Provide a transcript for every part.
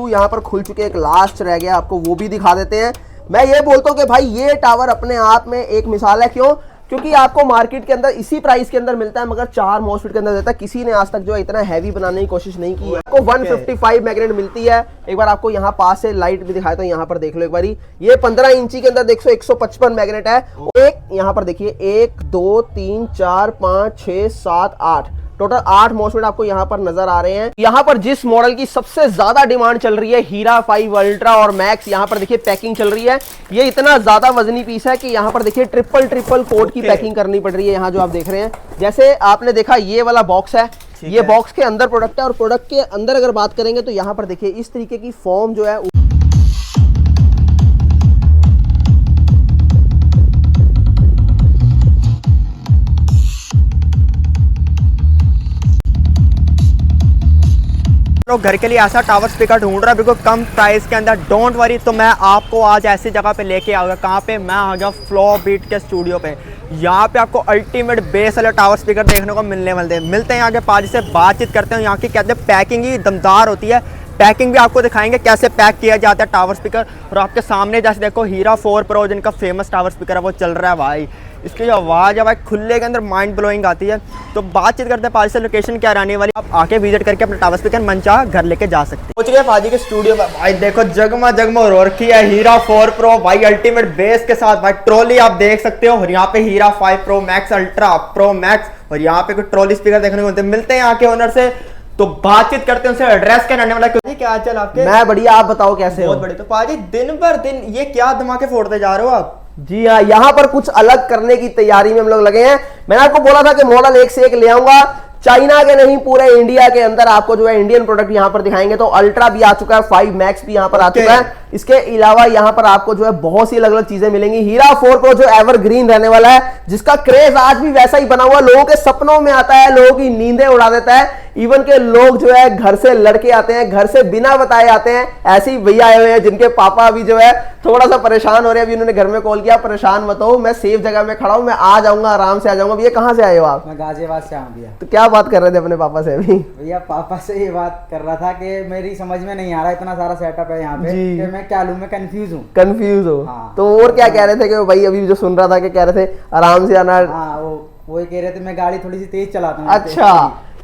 2 यहाँ पर खुल चुके, एक लास्ट रह गया, आपको वो भी दिखा देते हैं। मैं ये बोलता हूँ कि भाई ये टावर अपने आप में एक मिसाल है। क्यों? क्योंकि आपको मार्केट के अंदर इसी प्राइस के अंदर मिलता है, मगर 4 मॉसफेट के अंदर देता है। किसी ने आज तक जो है इतना हैवी बनाने की कोशिश नहीं की है। आपको 155 मैग्नेट मिलती है। एक बार आपको यहाँ पास से लाइट भी दिखाया, तो यहाँ पर देख लो एक बारी, ये 15 इंची के अंदर देखो 155 मैग्नेट है। एक यहाँ पर देखिए 1 2 3 4 5 6 7 8 टोटल 8 मॉसफेट आपको यहाँ पर नजर आ रहे हैं। यहाँ पर जिस मॉडल की सबसे ज्यादा डिमांड चल रही है, हीरा 5 अल्ट्रा और मैक्स, यहाँ पर देखिए पैकिंग चल रही है। ये इतना ज्यादा वजनी पीस है कि यहाँ पर देखिए ट्रिपल कोट की पैकिंग करनी पड़ रही है। यहाँ जो आप देख रहे हैं, जैसे आपने देखा ये वाला बॉक्स है, ये बॉक्स के अंदर प्रोडक्ट है, और प्रोडक्ट के अंदर अगर बात करेंगे तो यहाँ पर देखिए इस तरीके की फॉर्म जो है, घर के लिए ऐसा टावर स्पीकर ढूंढ रहा है बिल्कुल कम प्राइस के अंदर, डोंट वरी। तो मैं आपको आज ऐसी जगह पे लेके आ गया। कहाँ पे? मैं आ गया फ्लो बीट के स्टूडियो पे। यहाँ पे आपको अल्टीमेट बेस वाले टावर स्पीकर देखने को मिलने वाले हैं। मिलते हैं यहाँ के पाजी से, बातचीत करते हैं। यहाँ की कहते हैं पैकिंग ही दमदार होती है। पैकिंग भी आपको दिखाएंगे कैसे पैक किया जाता है टावर स्पीकर। और आपके सामने जैसे देखो हीरा 4 प्रो जिनका फेमस टावर स्पीकर है वो चल रहा है भाई। इसकी जो आवाज़ है भाई खुले के अंदर माइंड ब्लोइंग आती है। तो बातचीत करते हैं पाजी से, लोकेशन क्या रहने वाली, आप आके विजिट करके अपना टावर स्पीकर मनचाहा घर लेके जा सकते हैं। पहुंच गए पाजी के स्टूडियो में भाई, देखो जगमग हो रखी है हीरा 4 प्रो भाई अल्टीमेट बेस के साथ। भाई ट्रॉली आप देख सकते हो, और यहाँ पे हीरा 5 pro max ultra pro max, और यहाँ पे कुछ ट्रॉली स्पीकर देखने को मिलते हैं। मिलते हैं यहाँ के ओनर से, तो बातचीत करते हैं उनसे। एड्रेस क्या रहने वाला है, क्या चल आपके? मैं बढ़िया, आप बताओ कैसे हो? बहुत बढ़िया। तो पाजी दिन पर दिन ये क्या धमाके फोड़ते जा रहे हो आप? जी हाँ, यहाँ पर कुछ अलग करने की तैयारी में हम लोग लगे हैं। मैंने आपको बोला था कि मॉडल एक से एक ले आऊंगा, चाइना के नहीं पूरे इंडिया के अंदर आपको जो है इंडियन प्रोडक्ट यहाँ पर दिखाएंगे। तो अल्ट्रा भी आ चुका है, 5 मैक्स भी यहाँ पर आ चुका है। इसके अलावा यहाँ पर आपको जो है बहुत सी अलग अलग चीजें मिलेंगी। हीरा 4 प्रो जो एवरग्रीन रहने वाला है, जिसका क्रेज आज भी वैसा ही बना हुआ, लोगों के सपनों में आता है, लोगों की नींदें उड़ा देता है। इवन के लोग जो है घर से लड़के आते हैं, घर से बिना बताए आते हैं। ऐसे ही भैया आए हुए हैं जिनके पापा अभी जो है थोड़ा सा परेशान हो रहे हैं। अभी उन्होंने घर में कॉल किया, परेशान मत हो, मैं सेफ जगह में खड़ा हूं, मैं आ जाऊंगा, आराम से आ जाऊंगा। भैया कहाँ से आए हो आप? मैं गाजियाबाद से आऊँ भैया। तो क्या बात कर रहे थे अपने पापा से अभी? भैया पापा से ये बात कर रहा था कि मेरी समझ में नहीं आ रहा, इतना सारा सेटअप है यहाँ पे कि मैं क्या लूं, मैं कंफ्यूज हूँ। हाँ। तो और क्या कह रहे थे कि भाई अभी जो सुन रहा था कि कह रहे थे आराम से आना? हाँ, वो कह रहे थे मैं गाड़ी थोड़ी सी तेज चलाता हूँ। अच्छा,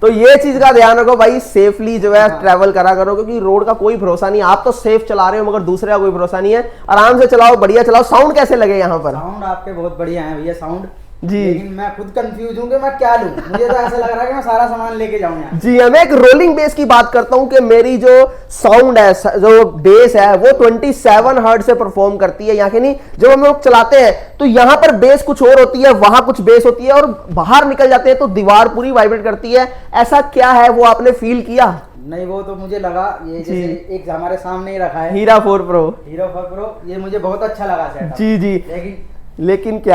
तो ये चीज का ध्यान रखो भाई, सेफली जो है ट्रैवल करा करो, क्योंकि रोड का कोई भरोसा नहीं। आप तो सेफ चला रहे हो मगर दूसरे का कोई भरोसा नहीं है। आराम से चलाओ, बढ़िया चलाओ। साउंड कैसे लगे यहाँ पर? साउंड आपके बहुत बढ़िया है भैया साउंड जी। लेकिन मैं खुद कंफ्यूज हूँ कि मैं क्या लूं। मुझे तो ऐसा लग रहा है कि मैं सारा सामान लेके जाऊं यहाँ। जी, मैं एक रोलिंग बेस की बात करता हूँ कि मेरी जो साउंड है, जो बेस है, वो 27 हर्ट्ज से परफॉर्म करती है। यहाँ के नहीं, जब हम लोग चलाते हैं तो यहाँ पर बेस कुछ और होती है, वहां कुछ बेस होती है, और बाहर निकल जाते हैं तो दीवार पूरी वाइब्रेट करती है। ऐसा क्या है, वो आपने फील किया? नहीं, वो तो मुझे लगा ये जैसे एक हमारे सामने ही रखा है हीरा 4 प्रो। हीरा 4 प्रो, ये मुझे बहुत अच्छा लगा सेटअप। जी जी, लेकिन क्या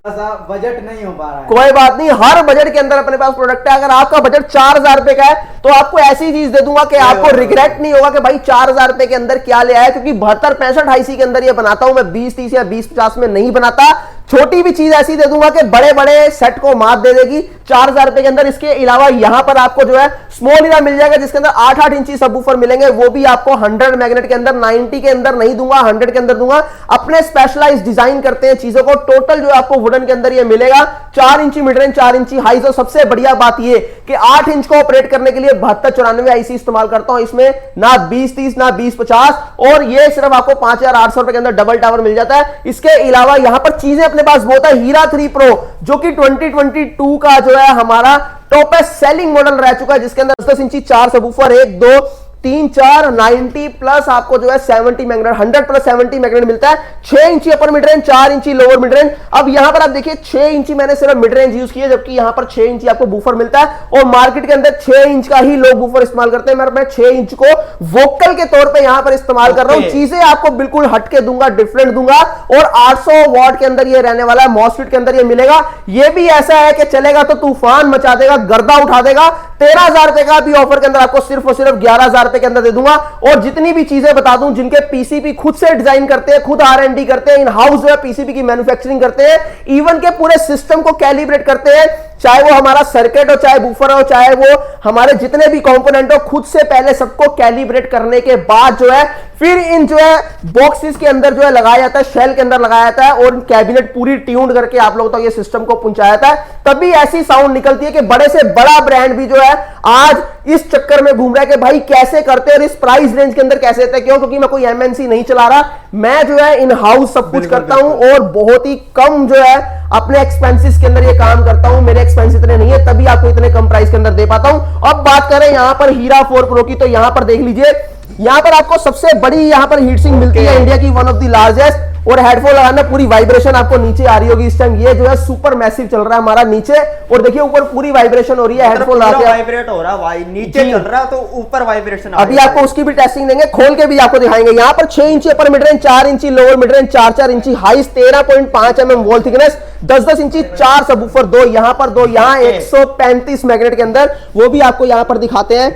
बजट नहीं हो पा रहा है। कोई बात नहीं, हर बजट के अंदर अपने पास प्रोडक्ट है। अगर आपका बजट 4000 रुपए का है तो आपको ऐसी चीज दे दूंगा कि आपको रिग्रेट नहीं होगा कि भाई 4000 रुपए के अंदर क्या ले आया। क्योंकि 72 65 IC के अंदर ये बनाता हूं मैं, 20 30 या 20 50 में नहीं बनाता। छोटी भी चीज ऐसी दे दूंगा कि बड़े बड़े सेट को मात दे देगी 4000 रुपए के अंदर। इसके अलावा यहां पर आपको जो है स्मॉल हीरा मिल जाएगा, जिसके अंदर 8-8 इंची सबवूफर मिलेंगे। वो भी आपको 100 मैग्नेट के अंदर, 90 के अंदर नहीं दूंगा, 100 के अंदर दूंगा। अपने स्पेशलाइज डिजाइन करते हैं चीजों को। टोटल जो आपको वुडन के अंदर ये मिलेगा 4 इंची मिड रेंज, 4 इंची हाई। तो सबसे बढ़िया बात ये कि 8 इंच को ऑपरेट करने के लिए 7294 IC इस्तेमाल करता हूं। इसमें ना 2030 ना 2050, और ये सिर्फ आपको 5800 रुपए के अंदर डबल टावर मिल जाता है। इसके अलावा यहां पर चीजें अपने पास बहुत है। हीरा 3 प्रो जो कि 2022 का जो है हमारा टॉपेस्ट सेलिंग मॉडल रह चुका है, जिसके अंदर 10 इंची 4 सबवूफर, 1 2 3 4 90 प्लस आपको जो है 70 मैग्नेट, 100 प्लस 70 मैग्नेट मिलता है। 6 इंची अपर मिड रेंज, 4 इंची लोअर मिड रेंज। अब यहां पर आप देखिए 6 इंची मैंने सिर्फ मिड रेंज यूज किया, जबकि यहां पर 6 इंची आपको बूफर मिलता है। और मार्केट के अंदर 6 इंच का ही लोग बूफर इस्तेमाल करते हैं। मैं 6 इंच को वोकल के तौर पे यहां पर इस्तेमाल कर रहा हूं। चीजें आपको बिल्कुल हटके दूंगा, डिफरेंट दूंगा। और 800 वॉट के अंदर ये रहने वाला है, मॉसफेट के अंदर ये मिलेगा। ये भी ऐसा है कि चलेगा तो तूफान मचा देगा, गर्दा उठा देगा। 13000 रुपए का भी ऑफर के अंदर आपको सिर्फ और सिर्फ 11000 रुपए के अंदर दे दूंगा। और जितनी भी चीजें बता दूं, जिनके पीसीबी खुद से डिजाइन करते हैं, खुद R&D करते हैं, इन हाउस जो है पीसीबी की मैन्युफैक्चरिंग करते हैं, इवन के पूरे सिस्टम को कैलिब्रेट करते हैं, चाहे वो हमारा सर्किट हो, चाहे बूफर हो, चाहे वो हमारे जितने भी कंपोनेंट हो, खुद से पहले सबको कैलिब्रेट करने के बाद जो है फिर इन जो है बॉक्सेस के अंदर जो है लगाया जाता है, शेल के अंदर लगाया जाता है और कैबिनेट पूरी ट्यून्ड करके आप लोगों तक ये सिस्टम को पहुंचाया जाता है। तभी ऐसी साउंड निकलती है कि बड़े से बड़ा ब्रांड भी जो है आज इस चक्कर में घूम रहा है कि भाई कैसे करते हैं और इस प्राइस रेंज के अंदर कैसे देते हैं। क्यों? क्योंकि मैं कोई एमएनसी नहीं चला रहा, मैं जो है इन हाउस सब कुछ करता हूं और बहुत ही कम जो है अपने एक्सपेंसेस के अंदर ये काम करता हूं। मेरे एक्सपेंस इतने नहीं है, तभी आपको इतने कम प्राइस के अंदर दे पाता हूं। अब बात करें यहां पर हीरा 4 प्रो की, तो यहां पर देख लीजिए, यहां पर आपको सबसे बड़ी यहां पर हीट सिंक मिलती है, इंडिया की वन ऑफ द लार्जेस्ट। और हेडफोन लगाना, पूरी वाइब्रेशन आपको नीचे आ रही होगी इस टाइम। ये जो है सुपर मैसिव चल रहा है हमारा नीचे, और देखिए ऊपर पूरी वाइब्रेशन हो रही है। हेडफोन लगाते हैं, वाइब्रेट हो रहा है भाई, नीचे चल रहा है तो ऊपर वाइब्रेशन। अभी आपको उसकी भी टेस्टिंग देंगे, खोल के भी आपको दिखाएंगे। यहां पर 6 इंची अपर मिड रेंज, 4 इंची लोअर मिड रेंज, 4 इंची हाई, 13.5 mm वॉल थिकनेस, 10 इंची 4 सबवूफर, 2 यहां पर, 2 यहां, 135 मैग्नेट के अंदर, वो भी आपको यहां पर दिखाते हैं।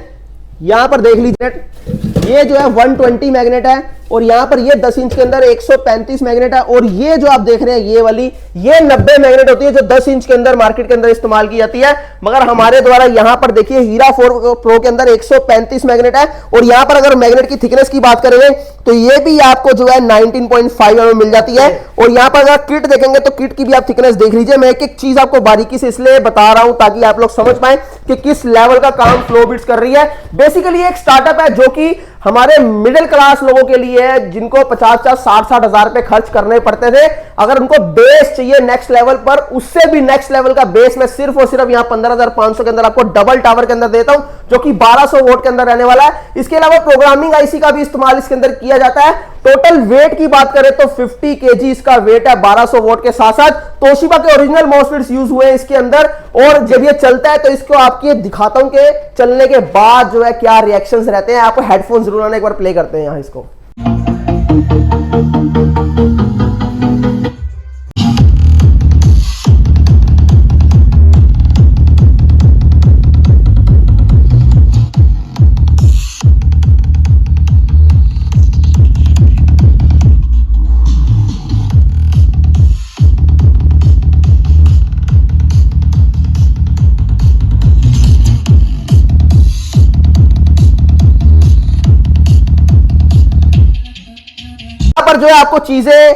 यहां पर देख लीजिए, ये जो है 120 मैग्नेट है और यहां पर ये 10 इंच के अंदर 135 मैग्नेट है। और ये जो आप देख रहे हैं ये वाली, ये 90 मैग्नेट होती है जो 10 इंच के अंदर मार्केट के अंदर इस्तेमाल की जाती है। मगर हमारे द्वारा यहां पर देखिए हीरा 4 प्रो के अंदर 135 मैग्नेट है। और यहां पर अगर मैग्नेट की थिकनेस की बात करेंगे तो ये भी आपको जो है 19.5 mm मिल जाती है। और यहां पर अगर किट देखेंगे तो किट की भी आप थिकनेस देख लीजिए। मैं एक एक चीज आपको बारीकी से इसलिए बता रहा हूं ताकि आप लोग समझ पाए कि किस लेवल का काम फ्लोबिट्स कर रही है। बेसिकली एक स्टार्टअप है जो कि हमारे मिडिल क्लास लोगों के लिए है, जिनको 50-60 हजार रुपए खर्च करने पड़ते थे। अगर उनको बेस चाहिए नेक्स्ट लेवल पर, उससे भी नेक्स्ट लेवल का बेस मैं सिर्फ और सिर्फ यहां 15,500 के अंदर आपको डबल टावर के अंदर देता हूं, जो कि 1200 वोट के अंदर रहने वाला है। इसके अलावा प्रोग्रामिंग आईसी का भी इस्तेमाल इसके अंदर किया जाता है। टोटल वेट की बात करें तो 50 kg इसका वेट है 1200 वोट के साथ साथ। तोशिबा के ओरिजिनल मॉसफेट्स यूज हुए हैं इसके अंदर। और जब ये चलता है तो इसको आपको दिखाता हूं कि चलने के बाद जो है क्या रिएक्शंस रहते हैं। आपको हेडफोन जरूर आना, एक बार प्ले करते हैं यहां इसको। पर जो है आपको चीजें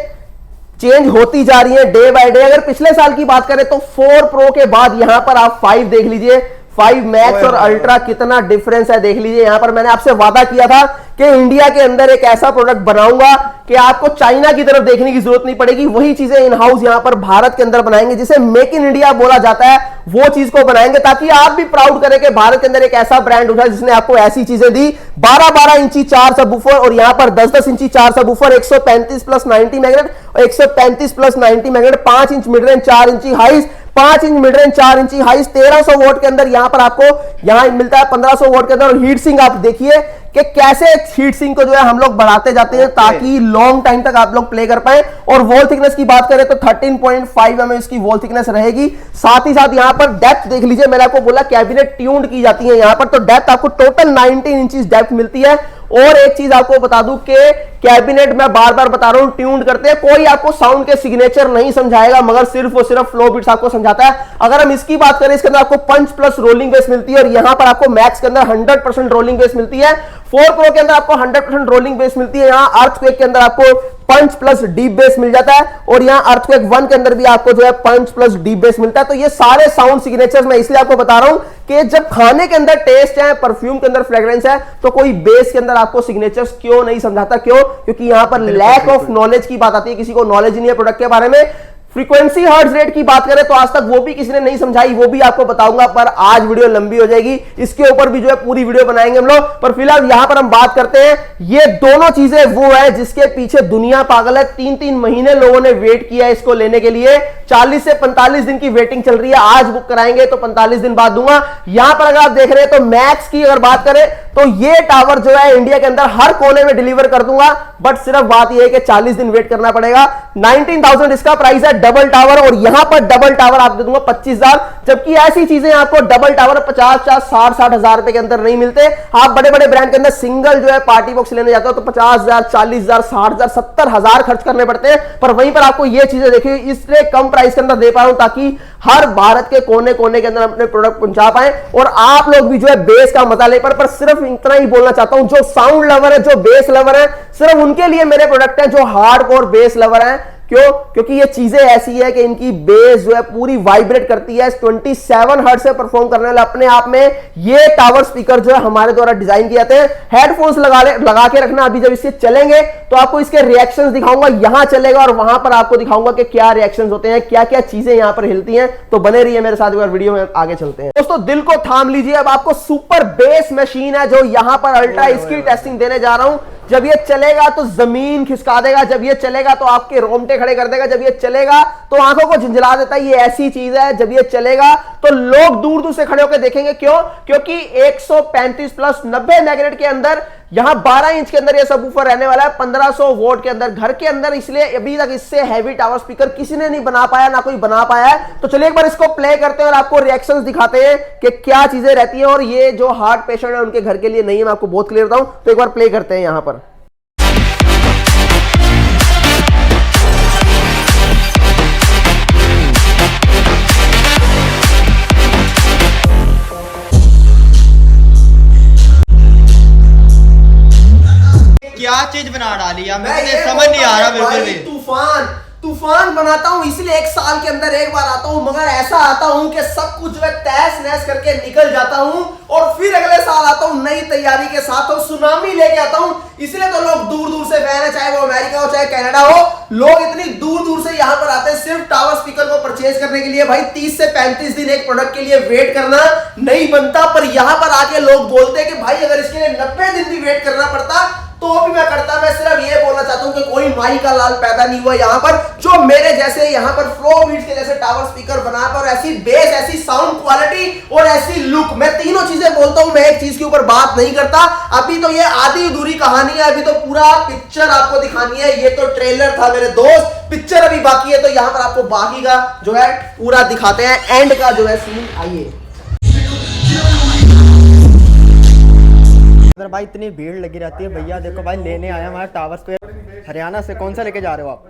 चेंज होती जा रही हैं डे बाय डे। अगर पिछले साल की बात करें तो 4 प्रो के बाद यहां पर आप 5 देख लीजिए, 5 मैक्स और अल्ट्रा कितना डिफरेंस है देख लीजिए। यहां पर मैंने आपसे वादा किया था कि इंडिया के अंदर एक ऐसा प्रोडक्ट बनाऊंगा कि आपको चाइना की तरफ देखने की जरूरत नहीं पड़ेगी। वही चीजें इन हाउस यहां पर भारत के अंदर बनाएंगे, जिसे मेक इन इंडिया बोला जाता है, वो चीज को बनाएंगे ताकि आप भी प्राउड करें कि भारत के अंदर एक ऐसा ब्रांड उठा जिसने आपको ऐसी चीजें दी। 12-12 इंची 4 सबवूफर और यहां पर 10-10 इंची 4 सबवूफर, 135 प्लस 90 मैग्नेट और 135 plus 90 magnet, 5 inch mid range, 4 इंची हाइस, 5 इंच मिड रेंज, 4 इंची हाइस, 1300 वोट के अंदर यहां पर आपको यहां मिलता है 1500 वोट के अंदर। और हीट सिंक आप देखिए कि कैसे हीट सिंक को जो है हम लोग बढ़ाते जाते हैं ताकि लॉन्ग टाइम तक आप लोग प्ले कर पाए। और वॉल थिकनेस की बात करें तो 13.5 mm इसकी वॉल थिकनेस रहेगी। साथ ही साथ यहां पर डेप्थ देख लीजिए, मैंने आपको बोला कैबिनेट ट्यून्ड की जाती है यहां पर, तो डेप्थ आपको टोटल 19 इंचेस डेप्थ मिलती है। और एक चीज आपको बता दूं कि कैबिनेट में बार बार बता रहा हूं ट्यून्ड करते हैं, कोई आपको साउंड के सिग्नेचर नहीं समझाएगा मगर सिर्फ और सिर्फ फ्लो बिट्स आपको समझाता है। अगर हम इसकी बात करें, इसके अंदर आपको पंच प्लस रोलिंग बेस मिलती है और यहां पर आपको मैक्स के अंदर 100% रोलिंग बेस मिलती है। 4 प्रो के अंदर आपको 100% रोलिंग बेस मिलती है। यहां अर्थक्वेक के अंदर आपको पंच प्लस डीप बेस मिल जाता है और यहां अर्थक्वेक 1 के अंदर भी आपको जो है पंच प्लस डीप बेस मिलता है। तो ये सारे साउंड सिग्नेचर्स मैं इसलिए आपको बता रहा हूं कि जब खाने के अंदर टेस्ट है, परफ्यूम के अंदर फ्रेग्रेंस है, तो कोई बेस के अंदर आपको सिग्नेचर्स क्यों नहीं समझाता? क्यों? क्योंकि यहां पर लैक ऑफ नॉलेज की बात आती है, किसी को नॉलेज नहीं है प्रोडक्ट के बारे में। फ्रीक्वेंसी हर्ट्ज रेट की बात करें तो आज तक वो भी किसी ने नहीं समझाई, वो भी आपको बताऊंगा, पर आज वीडियो लंबी हो जाएगी, इसके ऊपर भी जो है पूरी वीडियो बनाएंगे हम लोग। पर फिलहाल यहां पर हम बात करते हैं, ये दोनों चीजें वो है जिसके पीछे दुनिया पागल है। 3-3 महीने लोगों ने वेट किया इसको लेने के लिए, 40 से 45 दिन की वेटिंग चल रही है। आज बुक कराएंगे तो 45 दिन बाद दूंगा। यहां पर अगर आप देख रहे हैं तो मैक्स की अगर बात करें तो ये टावर जो है इंडिया के अंदर हर कोने में डिलीवर कर दूंगा, बट सिर्फ बात यह है कि 40 दिन वेट करना पड़ेगा। 19,000 इसका प्राइस है। डबल टावर, और यहां पर डबल टावर आप दे दूंगा 25,000, जबकि ऐसी चीजें आपको डबल टावर 50-60 हजार रुपए के अंदर नहीं मिलते। आप बड़े बड़े ब्रांड के अंदर सिंगल जो है पार्टी बॉक्स लेने जाते हो तो 50,000, 40,000, 60,000, 70,000 खर्च करने पड़ते हैं, पर वहीं पर आपको ये चीजें देखिए इसलिए कम प्राइस के अंदर दे पा रहा हूं ताकि हर भारत के कोने कोने के अंदर अपने प्रोडक्ट पहुंचा पाए और आप लोग भी जो है बेस का मजा ले पर सिर्फ इतना ही बोलना चाहता हूं, जो साउंड लवर है, जो बेस लवर है, सिर्फ उनके लिए मेरे प्रोडक्ट हैं, जो हार्डकोर बेस लवर हैं। क्यों? क्योंकि ये चीजें ऐसी है कि इनकी बेस जो है पूरी वाइब्रेट करती है, 27 हर्ट्ज से परफॉर्म करने वाले अपने आप में ये टावर स्पीकर जो है हमारे द्वारा डिजाइन किए जाते हैं। हेडफोन्स लगा के रखना, अभी जब इससे चलेंगे तो आपको इसके रिएक्शंस दिखाऊंगा, यहां चलेगा और वहां पर आपको दिखाऊंगा कि क्या रिएक्शंस होते हैं, क्या क्या चीजें यहां पर हिलती हैं। तो बने रहिए मेरे साथ, वीडियो में आगे चलते हैं। दोस्तों दिल को थाम लीजिए, अब आपको सुपर बेस मशीन है जो यहां पर अल्ट्रा इसकी टेस्टिंग देने जा रहा हूं। जब ये चलेगा तो जमीन खिसका देगा, जब ये चलेगा तो आपके रोंगटे खड़े कर देगा, जब ये चलेगा तो आंखों को झंझला देता है। ये ऐसी चीज है जब ये चलेगा तो लोग दूर दूर से खड़े होकर देखेंगे। क्यों? क्योंकि 135 प्लस 90 मैग्नेट के अंदर यहां 12 इंच के अंदर ये सबवूफर रहने वाला है, 1500 वोल्ट के अंदर घर के अंदर, इसलिए अभी तक इससे हैवी टावर स्पीकर किसी ने नहीं बना पाया, ना कोई बना पाया है। तो चलिए एक बार इसको प्ले करते हैं और आपको रिएक्शंस दिखाते हैं कि क्या चीजें रहती हैं, और ये जो हार्ट पेशेंट है उनके घर के लिए नहीं है, मैं आपको बहुत क्लियर बताऊं। तो एक बार प्ले करते हैं यहां पर। क्या चीज बना डाली यार, मुझे समझ नहीं आ रहा बिल्कुल भी। तूफान बनाता हूं, इसलिए एक साल के अंदर एक बार आता हूं, मगर ऐसा आता हूं कि सब कुछ जो है तहस नहस करके निकल जाता हूं और फिर अगले साल आता हूं नई तैयारी के साथ और सुनामी लेके आता हूं। इसलिए तो लोग दूर दूर से फैन है, चाहे वो अमेरिका हो चाहे कनाडा हो, लोग इतनी दूर दूर से यहां पर आते हैं सिर्फ टावर स्पीकर को परचेज करने के लिए। भाई 30 से 35 दिन एक प्रोडक्ट के लिए वेट करना नहीं बनता, पर यहां पर आके लोग बोलते हैं कि भाई अगर इसके लिए 90 दिन भी वेट करना पड़ता तो भी मैं करता। मैं सिर्फ ये बोलना चाहता हूं कि कोई माई का लाल पैदा नहीं हुआ यहां पर जो मेरे जैसे यहां पर फ्लो बीट्स के जैसे टावर स्पीकर बना पर, और ऐसी बेस, ऐसी साउंड क्वालिटी और ऐसी लुक, मैं तीनों चीजें बोलता हूं, मैं एक चीज के ऊपर बात नहीं करता। अभी तो ये आधी अधूरी कहानी है, अभी तो पूरा पिक्चर आपको दिखानी है। ये तो ट्रेलर था मेरे दोस्त, पिक्चर अभी बाकी है, तो यहां पर आपको बाकी का जो है पूरा दिखाते हैं, एंड का जो है सीन। आइए भाई इतनी भीड़ लगी रहती है। भैया देखो भाई लेने आया हमारा टावर पे, हरियाणा से। कौन सा लेके जा रहे हो आप?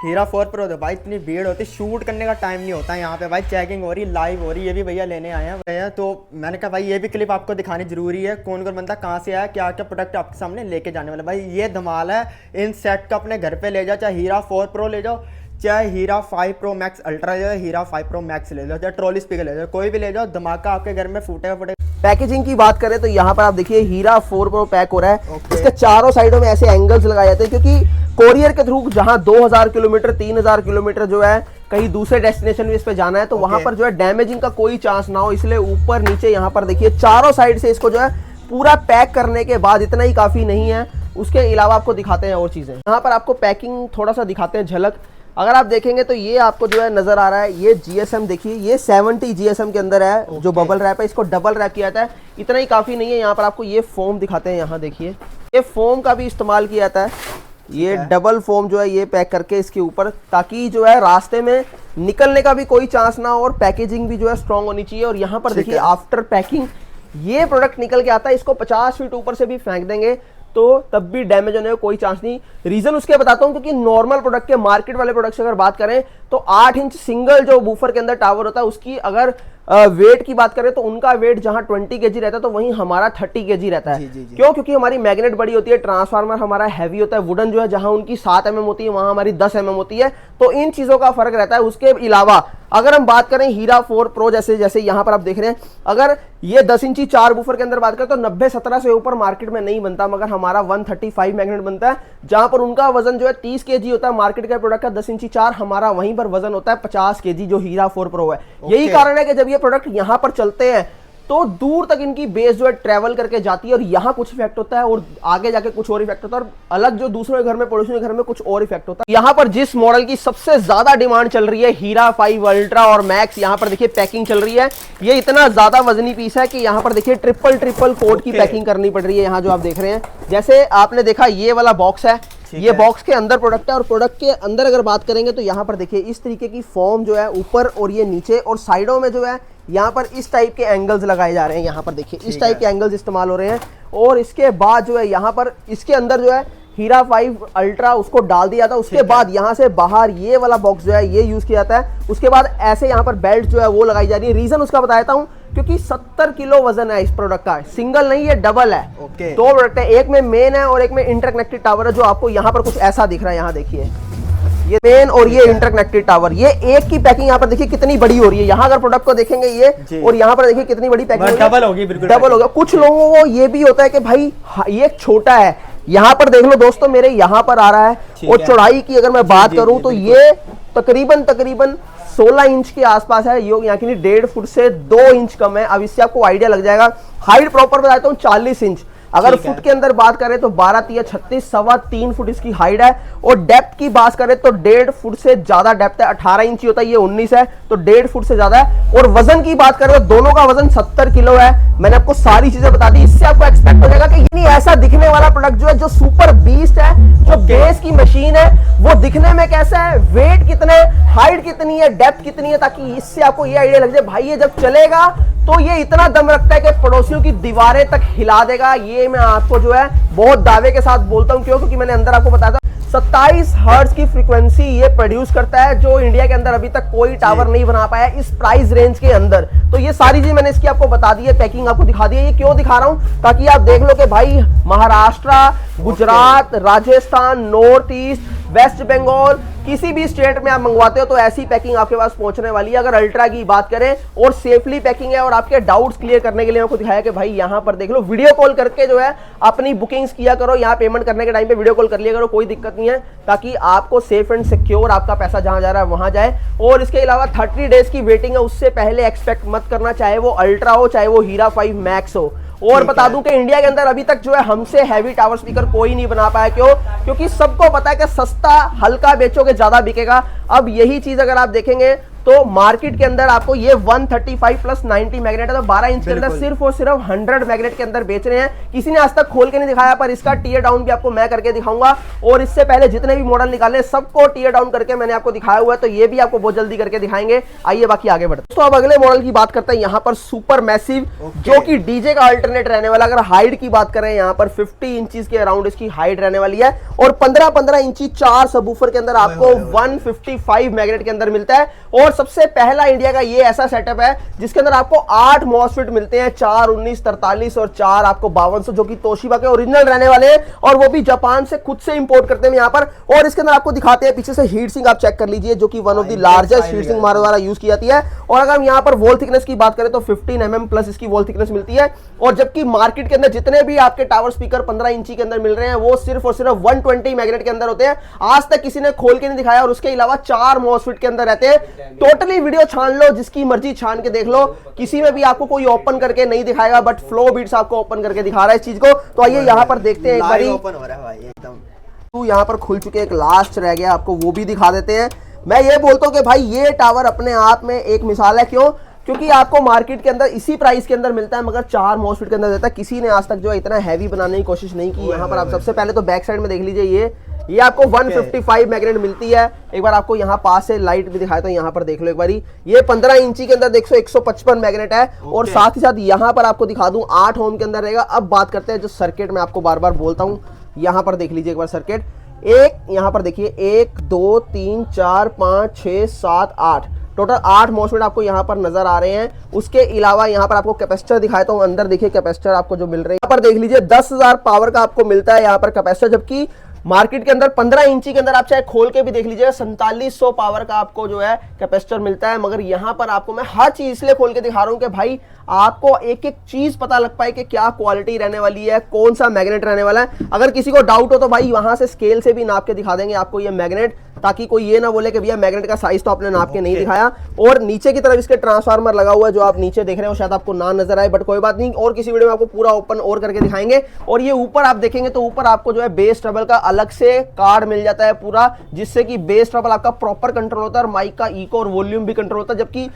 हीरा 4 प्रो। तो भाई इतनी भीड़ होती है, शूट करने का टाइम नहीं होता यहाँ पे। भाई चेकिंग हो रही, लाइव हो रही, ये भी भैया लेने आए हैं भैया। तो मैंने कहा भाई ये भी क्लिप आपको दिखानी जरूरी है, कौन कौन बंदा कहाँ से आया, क्या क्या प्रोडक्ट आपके सामने लेके जाने वाला। भाई ये धमाल है, इन सेट का अपने घर पे ले जाओ, चाहे हीरा 4 प्रो ले जाओ, चाहे हीरा 5 प्रो मैक्स अल्ट्रा ले जाओ, हीरा 5 प्रो मैक्स ले जाओ, चाहे ट्रॉली स्पीकर ले जाओ, कोई भी ले जाओ, धमाका आपके घर में फूटे। पैकेजिंग की बात करें तो यहाँ पर आप देखिए हीरा 4 प्रो पैक हो रहा है। इसके चारों साइडों में ऐसे एंगल्स लगाए जाते हैं क्योंकि कोरियर के थ्रू जहां 2000 किलोमीटर 3000 किलोमीटर जो है कहीं दूसरे डेस्टिनेशन में इस पे जाना है तो वहां पर जो है डैमेजिंग का कोई चांस ना हो, इसलिए ऊपर नीचे यहाँ पर देखिए चारों साइड से इसको जो है पूरा पैक करने के बाद, इतना ही काफी नहीं है, उसके अलावा आपको दिखाते हैं और चीजें। यहाँ पर आपको पैकिंग थोड़ा सा दिखाते हैं झलक। अगर आप देखेंगे तो ये आपको जो है नजर आ रहा है, ये GSM देखिए, ये 70 GSM के अंदर है जो बबल रैप है, इसको डबल रैप किया जाता है। इतना ही काफी नहीं है, यहाँ पर आपको ये फोम दिखाते हैं, यहाँ देखिए ये फोम का भी इस्तेमाल किया जाता है। ये डबल फोम जो है ये पैक करके इसके ऊपर, ताकि जो है रास्ते में निकलने का भी कोई चांस ना हो और पैकेजिंग भी जो है स्ट्रॉन्ग होनी चाहिए। और यहाँ पर देखिए आफ्टर पैकिंग ये प्रोडक्ट निकल के आता है, इसको 50 फीट ऊपर से भी फेंक देंगे तो तब भी डैमेज होने का कोई चांस नहीं। रीजन उसके बताता हूं, क्योंकि नॉर्मल प्रोडक्ट के, मार्केट वाले प्रोडक्ट से अगर बात करें तो 8 इंच सिंगल जो बूफर के अंदर टावर होता है उसकी अगर वेट की बात करें तो उनका वेट जहां 20 kg रहता है तो वहीं हमारा 30 kg रहता है। जी। क्यों? क्योंकि हमारी मैग्नेट बड़ी होती है, ट्रांसफार्मर हमारा हैवी होता है, वुडन जो है जहां उनकी 7 mm होती है वहां हमारी 10 mm होती है, तो इन चीजों का फर्क रहता है। उसके अलावा अगर हम बात करें हीरा 4 प्रो जैसे यहाँ पर आप देख रहे हैं, अगर ये 10 इंची 4 बूफर के अंदर बात करें तो 90-17 से ऊपर मार्केट में नहीं बनता, मगर हमारा 135 मैग्नेट बनता है, जहां पर उनका वजन जो है 30 kg होता है। मार्केट का प्रोडक्ट का 10 इंची 4, हमारा वहीं पर वजन होता है 50 kg जो हीरा 4 प्रो है। यही कारण है कि जब ये प्रोडक्ट यहां पर चलते हैं तो दूर तक इनकी बेस जो है ट्रेवल करके जाती है और यहाँ कुछ इफेक्ट होता है और आगे जाके कुछ और इफेक्ट होता है, और अलग जो दूसरे घर में, पड़ोसी के घर में कुछ और इफेक्ट होता है। यहाँ पर जिस मॉडल की सबसे ज्यादा डिमांड चल रही है हीरा 5 अल्ट्रा और मैक्स, यहाँ पर देखिए पैकिंग चल रही है। ये इतना ज्यादा वजनी पीस है कि यहाँ पर देखिए ट्रिपल कोट की पैकिंग करनी पड़ रही है। यहाँ जो आप देख रहे हैं, जैसे आपने देखा ये वाला बॉक्स है, ये बॉक्स के अंदर प्रोडक्ट है, और प्रोडक्ट के अंदर अगर बात करेंगे तो यहाँ पर देखिए इस तरीके की फॉर्म जो है ऊपर और ये नीचे और साइडों में जो है यहाँ पर इस टाइप के एंगल्स लगाए जा रहे हैं। यहाँ पर देखिए इस टाइप के एंगल्स इस्तेमाल हो रहे हैं। और इसके बाद जो है यहाँ पर इसके अंदर जो है हीरा 5 अल्ट्रा उसको डाल दिया था। उसके बाद यहाँ से बाहर ये वाला बॉक्स जो है ये यूज किया जाता है। उसके बाद ऐसे यहाँ पर बेल्ट जो है वो लगाई जा रही है। रीजन उसका बताता हूँ, क्योंकि 70 किलो वजन है इस प्रोडक्ट का, सिंगल नहीं ये डबल है। दो प्रोडक्ट है, एक में मेन है और एक में इंटरकनेक्टेड टावर है, जो आपको यहाँ पर कुछ ऐसा दिख रहा है। यहाँ देखिए ये मेन और ये इंटरकनेक्टेड टावर, ये एक की पैकिंग यहाँ पर देखिए कितनी बड़ी हो रही है। यहाँ अगर प्रोडक्ट को देखेंगे ये, और यहाँ पर देखिए कितनी बड़ी पैकिंग डबल होगी, बिल्कुल डबल होगा। कुछ लोगों को ये भी होता है कि भाई ये छोटा है, यहाँ पर देख लो दोस्तों मेरे यहाँ पर आ रहा है। और चौड़ाई की अगर मैं बात करूं तो ये तकरीबन 16 इंच के आसपास है, यहाँ की 1.5 फुट से 2 इंच कम है। अब इससे आपको आइडिया लग जाएगा। हाइट प्रॉपर बताता हूँ 40 इंच, अगर फुट के अंदर बात करें तो 12 3 36 सवा 3 फुट इसकी हाइट है। और डेप्थ की बात करें तो 1.5 फुट से ज्यादा डेप्थ है। 18 इंच होता है, ये 19 है, तो 1.5 फुट से ज्यादा है। और वजन की बात करें तो दोनों का वजन 70 किलो है। मैंने आपको सारी चीजें बता दी, इससे आपको एक्सपेक्ट हो जाएगा कि ये ऐसा दिखने वाला प्रोडक्ट जो है, जो सुपर बीस्ट है, जो बेस की मशीन है, वो दिखने में कैसा है, वेट कितना है, हाइट कितनी है, डेप्थ कितनी है, ताकि इससे आपको ये आइडिया लग जाए भाई ये जब चलेगा तो ये इतना दम रखता है कि पड़ोसियों की दीवारें तक हिला देगा। ये मैं आपको जो है बहुत दावे के साथ बोलता हूं। क्यों? क्योंकि मैंने अंदर आपको बताया था 27 हर्ट्ज की फ्रीक्वेंसी ये प्रोड्यूस करता है, जो इंडिया के अंदर अभी तक कोई टावर नहीं बना पाया इस प्राइस रेंज के अंदर। तो ये सारी चीज मैंने इसकी आपको बता दी है, पैकिंग आपको दिखा दी है। ये क्यों दिखा रहा हूं? ताकि आप देख लो कि भाई Maharashtra, Gujarat, Rajasthan, north east, west Bengal, किसी भी स्टेट में आप मंगवाते हो तो ऐसी पैकिंग आपके पास पहुंचने वाली है। अगर अल्ट्रा की बात करें और सेफली पैकिंग है। और आपके डाउट्स क्लियर करने के लिए आपको दिखाया कि भाई यहां पर देख लो, वीडियो कॉल करके जो है अपनी बुकिंग्स किया करो। यहां पेमेंट करने के टाइम पे वीडियो कॉल कर लिया करो, कोई दिक्कत नहीं है, ताकि आपको सेफ एंड सिक्योर आपका पैसा जहां जा रहा है वहां जाए। और इसके अलावा 30 डेज की वेटिंग है, उससे पहले एक्सपेक्ट मत करना, चाहे वो अल्ट्रा हो चाहे वो हीरा 5 मैक्स हो। और बता दूं कि इंडिया के अंदर अभी तक जो है हमसे हैवी टावर स्पीकर कोई नहीं बना पाया। क्यों? क्योंकि सबको पता है कि सस्ता हल्का बेचोगे ज्यादा बिकेगा। अब यही चीज अगर आप देखेंगे तो मार्केट के अंदर आपको ये 135 प्लस 90 मैग्नेट है, तो 12 इंच के अंदर सिर्फ और सिर्फ 100 मैग्नेट के अंदर बेच रहे हैं। किसी ने आज तक खोल के नहीं दिखाया, पर इसका टीयर डाउन भी आपको मैं करके दिखाऊंगा। और इससे पहले जितने भी मॉडल निकाले सबको टीयर डाउन करके मैंने आपको दिखाया हुआ है, तो ये भी आपको बहुत जल्दी करके दिखाएंगे। आइए बाकी आगे बढ़ते। तो अब अगले मॉडल की बात करते हैं, यहाँ पर सुपर मैसिव, जो कि डीजे का अल्टरनेट रहने वाला। अगर हाइट की बात करें यहाँ पर 50 इंचेस के अराउंड इसकी हाइट रहने वाली है। और 15-15 इंची 4 सबवूफर के अंदर आपको 155 मैग्नेट के अंदर मिलता है। और सबसे पहला इंडिया का ये ऐसा सेटअप है जिसके अंदर आपको 8 मॉसफेट मिलते हैं, 4 19 43 और 4 आपको 5200, जो कि तोशिबा के ओरिजिनल रहने वाले हैं। और वो भी जापान से खुद से इंपोर्ट करते हैं यहाँ पर। और इसके अंदर आपको दिखाते हैं पीछे से हीट सिंक, आप चेक कर लीजिए, जो कि one of the largest heat sink हमारे द्वारा यूज की जाती है। और अगर हम यहाँ पर वॉल थिकनेस की बात करें तो 15 mm प्लस इसकी वॉल थिकनेस मिलती है। और जबकि मार्केट के अंदर जितने भी आपके टावर स्पीकर 15 इंची के अंदर मिल रहे हैं वो सिर्फ और सिर्फ 120 मैग्नेट के अंदर होते हैं। आज तक किसी ने खोल के नहीं दिखाया। और उसके अलावा 4 मॉसफेट के अंदर रहते हैं। टोटली वीडियो छान लो, जिसकी मर्जी छान के देख लो, किसी में भी आपको कोई ओपन करके नहीं दिखाएगा, बट फ्लो बीट्स आपको ओपन करके दिखा रहा है इस चीज को। तो आइए यहाँ पर देखते हैं एक बारी। ओपन हो रहा है भाई एकदम। तो यहाँ पर खुल चुके, एक लास्ट रह गया, आपको वो भी दिखा देते हैं। मैं ये बोलता हूँ कि भाई ये टावर अपने आप में एक मिसाल है। क्यों? क्योंकि आपको मार्केट के अंदर इसी प्राइस के अंदर मिलता है, मगर 4 मॉसफेट के अंदर देता है। किसी ने आज तक जो है इतना हैवी बनाने की कोशिश नहीं की। यहाँ पर आप सबसे पहले तो बैक साइड में देख लीजिए, ये आपको 155 मैग्नेट मिलती है। एक बार आपको यहाँ पास से लाइट भी दिखाया, तो यहाँ पर देख लो एक बारी, ये 15 इंची के अंदर देखो 155 मैग्नेट है। और साथ ही साथ यहाँ पर आपको दिखा दूं 8 ओम के अंदर रहेगा। अब बात करते हैं जो सर्किट में आपको बार बार बोलता हूँ, यहाँ पर देख लीजिए एक बार सर्किट। एक यहाँ पर देखिए 1 2 3 4 5 6 7 8, टोटल 8 मॉसफेट आपको यहाँ पर नजर आ रहे हैं। उसके अलावा यहाँ पर आपको कैपेसिटर दिखाता हूँ, अंदर देखिए कैपेसिटर आपको जो मिल रहे हैं। यहाँ पर देख लीजिए 10,000 पावर का आपको मिलता है यहाँ पर कैपेसिटर, जबकि मार्केट के अंदर 15 इंची के अंदर आप चाहे खोल के भी देख लीजिएगा 4700 पावर का आपको जो है कैपेसिटर मिलता है। मगर यहाँ पर आपको मैं हर चीज इसलिए खोल के दिखा रहा हूँ कि भाई आपको एक एक चीज पता लग पाए कि क्या क्वालिटी रहने वाली है, कौन सा मैग्नेट रहने वाला है। अगर किसी को डाउट हो तो भाई वहां से स्केल से भी नाप के दिखा देंगे आपको ये मैग्नेट। ताकि कोई ये ना बोले कि भैया मैग्नेट का साइज तो आपने नाप के नहीं दिखाया। और नीचे की तरफ इसके ट्रांसफार्मर लगा हुआ है, जो आप नीचे देख रहे हो, शायद आपको ना नजर आए, बट कोई बात नहीं, और किसी वीडियो में आपको पूरा ओपन और करके दिखाएंगे। और ये ऊपर आप देखेंगे तो ऊपर आपको जो है बेस ट्रबल का अलग से कार्ड मिल जाता है पूरा, जिससे कि बेस ट्रबल आपका प्रॉपर कंट्रोल होता है और माइक का इको और वॉल्यूम भी कंट्रोल होता है। जबकि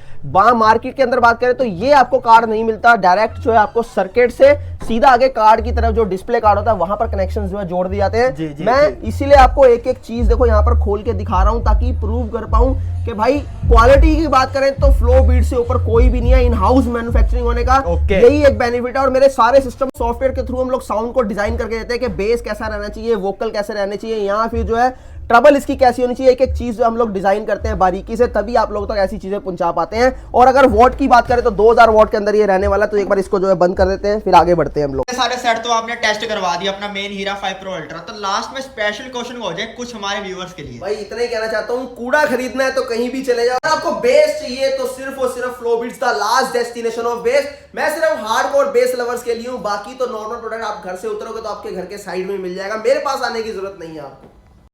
मार्केट के अंदर बात करें तो ये आपको कार्ड नहीं मिलता, डायरेक्ट जो है आपको सर्किट से सीधा आगे कार्ड की तरफ जो डिस्प्ले कार्ड होता है वहां पर कनेक्शन जो है जोड़ दिए जाते हैं। मैं इसीलिए आपको एक एक चीज देखो यहाँ पर खोल के दिखा रहा हूं ताकि प्रूव कर पाऊं कि भाई क्वालिटी की बात करें तो फ्लो बीट से ऊपर कोई भी नहीं है इन हाउस मैन्युफैक्चरिंग होने का। यही एक बेनिफिट है। और मेरे सारे सिस्टम सॉफ्टवेयर के थ्रू हम लोग साउंड को डिजाइन करके देते हैं कि बेस कैसा रहना चाहिए, वोकल कैसे रहने चाहिए, यहाँ फिर जो है ट्रबल इसकी कैसी होनी चाहिए, एक एक चीज जो हम लोग डिजाइन करते हैं बारीकी से, तभी आप लोग तक ऐसी चीजें पहुंचा पाते हैं। और अगर वॉट की बात करें तो 2000 वॉट के अंदर ये रहने वाला, तो एक बार इसको जो है बंद कर देते हैं, फिर आगे बढ़ते हैं हम लोग। सारे सेट तो आपने टेस्ट करवा दिया अपना मेन हीरा 5 प्रो अल्ट्रा, तो लास्ट में स्पेशल क्वेश्चन हो जाए कुछ हमारे व्यूअर्स के लिए। भाई इतना ही कहना चाहता हूँ, कूड़ा खरीदना है तो कहीं भी चले जाओ, आपको बेस चाहिए तो सिर्फ और सिर्फ flow beats the last destination of base. मैं सिर्फ हार्डकोर बेस लवर्स के लिए हूँ, बाकी तो नॉर्मल प्रोडक्ट आप घर से उतरोगे तो आपके घर के साइड में मिल जाएगा, मेरे पास आने की जरूरत नहीं है आपको।